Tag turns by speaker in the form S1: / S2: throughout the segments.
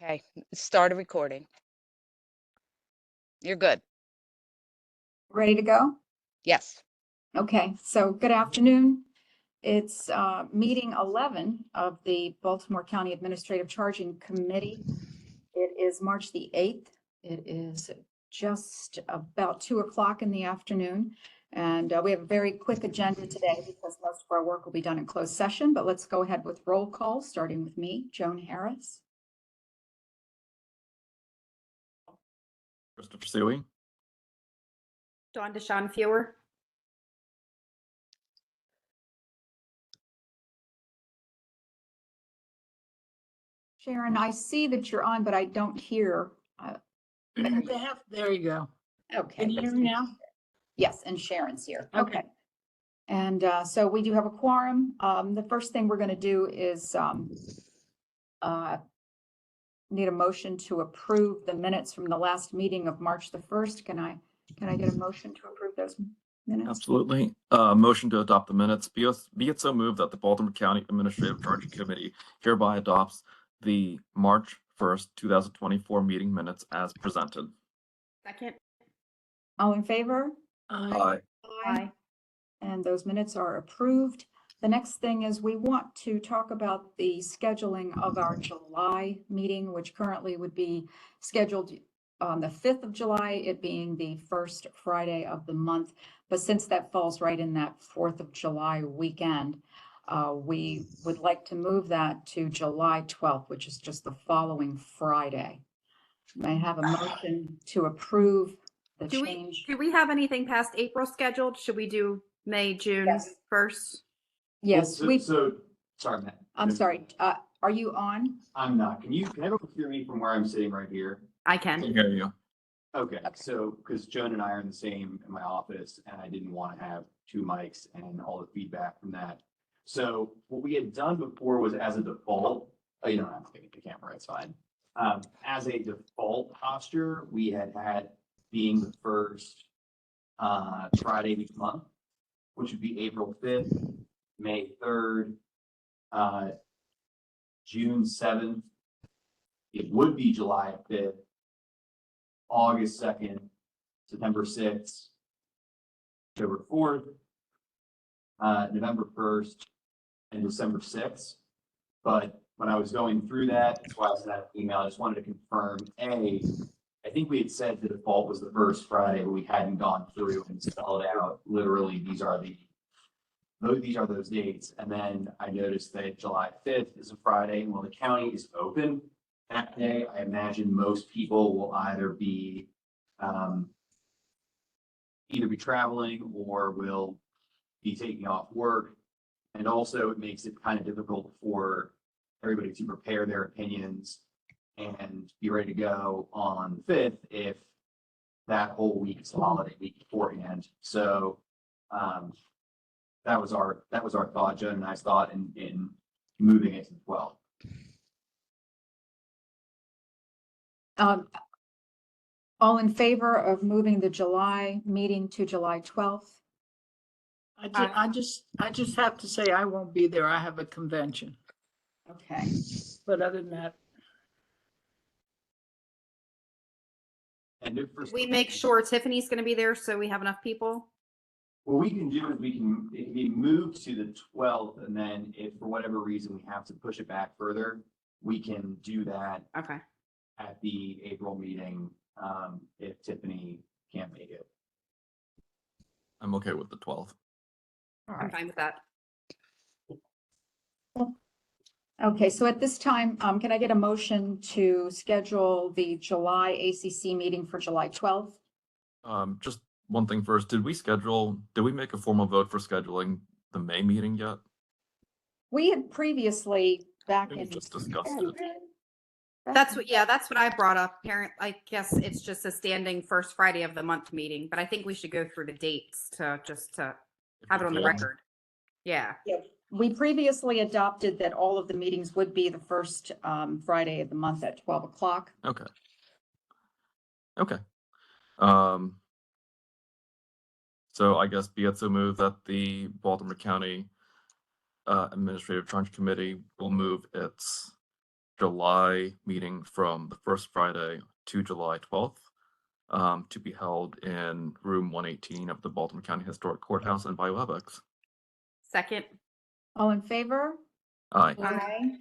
S1: Okay, start a recording. You're good.
S2: Ready to go?
S1: Yes.
S2: Okay, so good afternoon. It's meeting 11 of the Baltimore County Administrative Charging Committee. It is March the 8th. It is just about 2 o'clock in the afternoon. And we have a very quick agenda today because most of our work will be done in closed session, but let's go ahead with roll call, starting with me, Joan Harris.
S3: Christopher Suey.
S4: Dawn Deshawn Fewer.
S2: Sharon, I see that you're on, but I don't hear.
S5: There you go.
S2: Okay.
S5: Can you hear me now?
S2: Yes, and Sharon's here.
S5: Okay.
S2: Okay. And so we do have a quorum. The first thing we're going to do is need a motion to approve the minutes from the last meeting of March the 1st. Can I get a motion to approve those minutes?
S3: Absolutely. Motion to adopt the minutes. Be it so moved that the Baltimore County Administrative Charging Committee hereby adopts the March 1st, 2024 meeting minutes as presented.
S4: Second.
S2: All in favor?
S3: Aye.
S4: Aye.
S2: And those minutes are approved. The next thing is we want to talk about the scheduling of our July meeting, which currently would be scheduled on the 5th of July, it being the first Friday of the month. But since that falls right in that 4th of July weekend, we would like to move that to July 12th, which is just the following Friday. May I have a motion to approve the change?
S4: Do we have anything past April scheduled? Should we do May, June
S2: Yes.
S4: 1st?
S2: Yes,
S6: Sorry, Matt.
S2: I'm sorry. Are you on?
S6: I'm not. Can everyone hear me from where I'm sitting right here?
S4: I
S3: I
S4: can.
S3: hear you.
S6: Okay, so, because Joan and I are in the same, in my office, and I didn't want to have two mics and all the feedback from that. So what we had done before was as a default, you don't have to look at the camera, it's fine. As a default posture, we had being the first Friday of each month, which would be April 5th, May 3rd, June 7th. It would be July 5th, August 2nd, September 6th, October 4th, November 1st, and December 6th. But when I was going through that, that's why I sent out an email. I just wanted to confirm, I think we had said the default was the first Friday, but we hadn't gone through and spelled out literally these are those dates. And then I noticed that July 5th is a Friday, and while the county is open that day, I imagine most people will either be traveling or will be taking off work. And also it makes it kind of difficult for everybody to prepare their opinions and be ready to go on the 5th if that whole week is a holiday week beforehand. So that was our thought, Joan and I's thought in moving it to the 12th.
S2: All in favor of moving the July meeting to July 12th?
S5: I just have to say I won't be there. I have a convention.
S2: Okay.
S5: But other than that,
S6: And if for
S4: We make sure Tiffany's going to be there so we have enough people.
S6: what we can do is it can be moved to the 12th, and then if for whatever reason we have to push it back further, we can do that
S4: Okay.
S6: at the April meeting, if Tiffany can't make it.
S3: I'm okay with the 12th.
S2: All
S4: I'm
S2: right.
S4: fine with that.
S2: Okay, so at this time, can I get a motion to schedule the July ACC meeting for July 12th?
S3: Just one thing first. Did we make a formal vote for scheduling the May meeting yet?
S2: We had previously back
S3: We
S2: in.
S3: just discussed it.
S4: That's what I brought up. I guess it's just a standing first Friday of the month meeting, but I think we should go through the dates to have it on the record. Yeah.
S2: We previously adopted that all of the meetings would be the first Friday of the month at 12 o'clock.
S3: Okay. Okay. So I guess be it so moved that the Baltimore County Administrative Charge Committee will move its July meeting from the first Friday to July 12th, to be held in room 118 of the Baltimore County Historic Courthouse in Biowebex.
S4: Second.
S2: All in favor?
S3: Aye.
S2: Aye.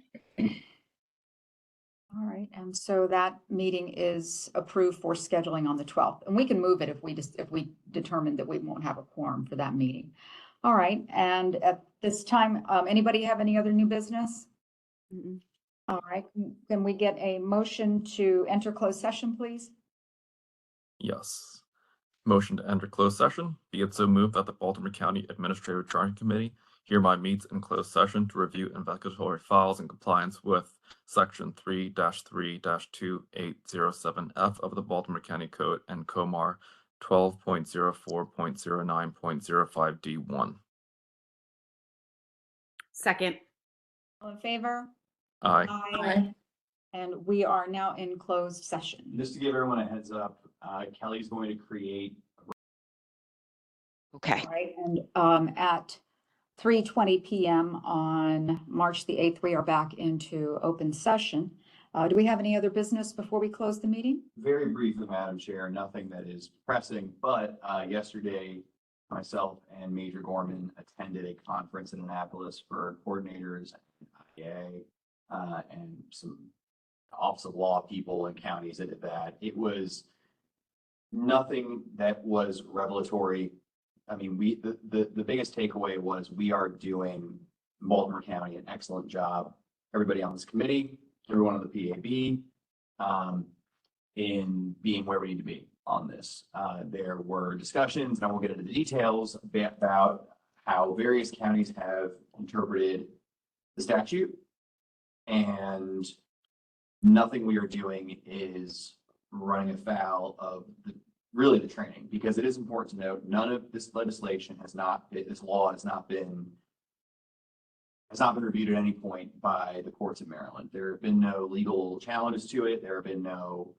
S2: All right, and so that meeting is approved for scheduling on the 12th, and we can move it if we determine that we won't have a quorum for that meeting. All right, and at this time, anybody have any other new business?
S4: Mm-mm.
S2: All right, can we get a motion to enter closed session, please?
S3: Yes. Motion to enter closed session. Be it so moved that the Baltimore County Administrative Charging Committee hereby meets in closed session to review investigatory files in compliance with Section 3-3-2807F of the Baltimore County Code and COMAR 12.04.09.05D1.
S4: Second.
S2: All in favor?
S3: Aye.
S2: Aye. And we are now in closed session.
S6: Just to give everyone a heads up, Kelly's going to create
S1: Okay.
S2: All right, and at 3:20 p.m. on March the 8th, we are back into open session. Do we have any other business before we close the meeting?
S6: very briefly, Madam Chair, nothing that is pressing, but yesterday, myself and Major Gorman attended a conference in Annapolis for coordinators, IA, and some Office of Law people and counties that did that. It was nothing that was revelatory. I mean, the biggest takeaway was we are doing Baltimore County an excellent job. Everybody on this committee, everyone on the PAB, in being where we need to be on this. There were discussions, and I won't get into the details about how various counties have interpreted the statute, and nothing we are doing is running afoul of really the training, because it is important to note, none of this legislation this law has not been reviewed at any point by the courts in Maryland. There have been no legal challenges to it. There have been no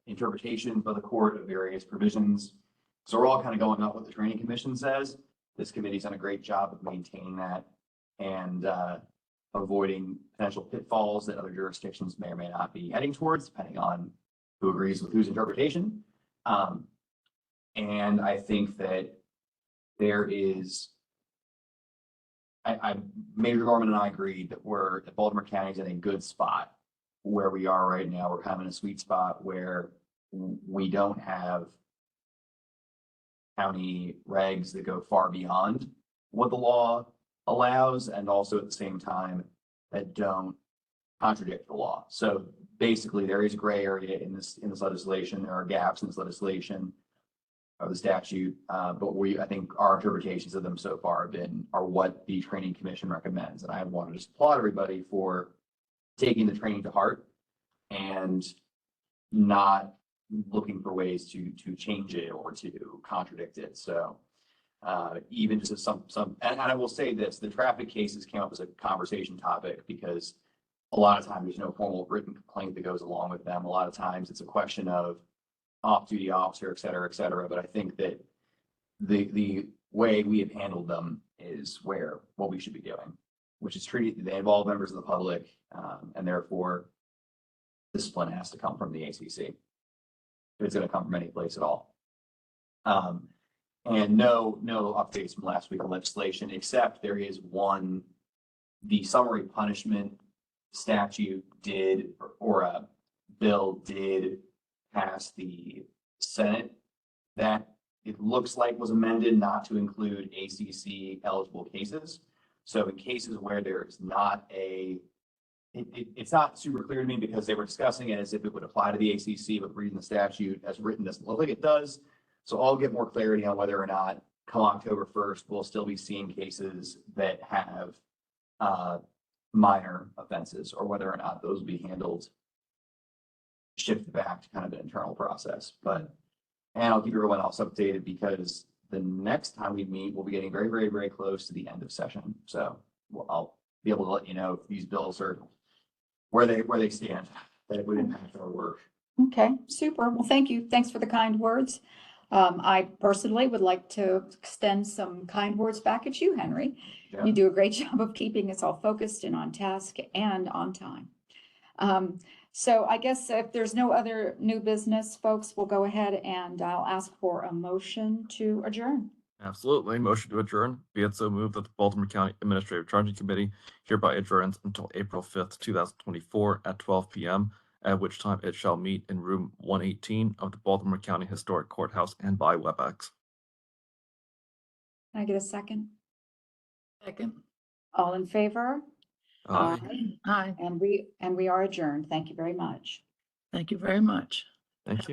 S6: interpretations by the court of various provisions. So we're all kind of going off what the Training Commission says. This committee's done a great job of maintaining that and avoiding potential pitfalls that other jurisdictions may or may not be heading towards, depending on who agrees with whose interpretation. And I think that there is, Major Gorman and I agreed that Baltimore County is in a good spot where we are right now. We're kind of in a sweet spot where we don't have county regs that go far beyond what the law allows, and also at the same time that don't contradict the law. So basically, there is gray area in this legislation. There are gaps in this legislation of the statute, but I think our interpretations of them so far are what the Training Commission recommends. And I wanted to applaud everybody for taking the training to heart and not looking for ways to change it or to contradict it. So even just some, and I will say this, the traffic cases came up as a conversation topic because a lot of times there's no formal written complaint that goes along with them. A lot of times it's a question of off-duty officer, et cetera, but I think that the way we have handled them is what we should be doing, which is they involve members of the public, and therefore discipline has to come from the ACC. If it's going to come from any place at all. And no updates from last week on legislation, except there is one, the summary punishment statute or a bill did pass the Senate that it looks like was amended not to include ACC eligible cases. So in cases where there is not it's not super clear to me because they were discussing it as if it would apply to the ACC, but reading the statute as written doesn't look like it does. So I'll get more clarity on whether or not come October 1st, we'll still be seeing cases that have minor offenses, or whether or not those will be handled, shifted back to kind of an internal process. And I'll keep everyone else updated because the next time we meet, we'll be getting very, very, very close to the end of session. So I'll be able to let you know if these bills are where they stand, that it would impact our work.
S2: Okay, super. Well, thank you. Thanks for the kind words. I personally would like to extend some kind words back at you, Henry.
S6: Yeah.
S2: You do a great job of keeping us all focused and on task and on time. So I guess if there's no other new business, folks, we'll go ahead and I'll ask for a motion to adjourn.
S3: Absolutely. Motion to adjourn. Be it so moved that the Baltimore County Administrative Charging Committee hereby adjourns until April 5th, 2024 at 12 p.m., at which time it shall meet in room 118 of the Baltimore County Historic Courthouse and by WebEx.
S2: Can I get a second?
S5: Second.
S2: All in favor?
S3: Aye.
S5: Aye.
S2: And we are adjourned. Thank you very much.
S5: Thank you very much.
S3: Thank you.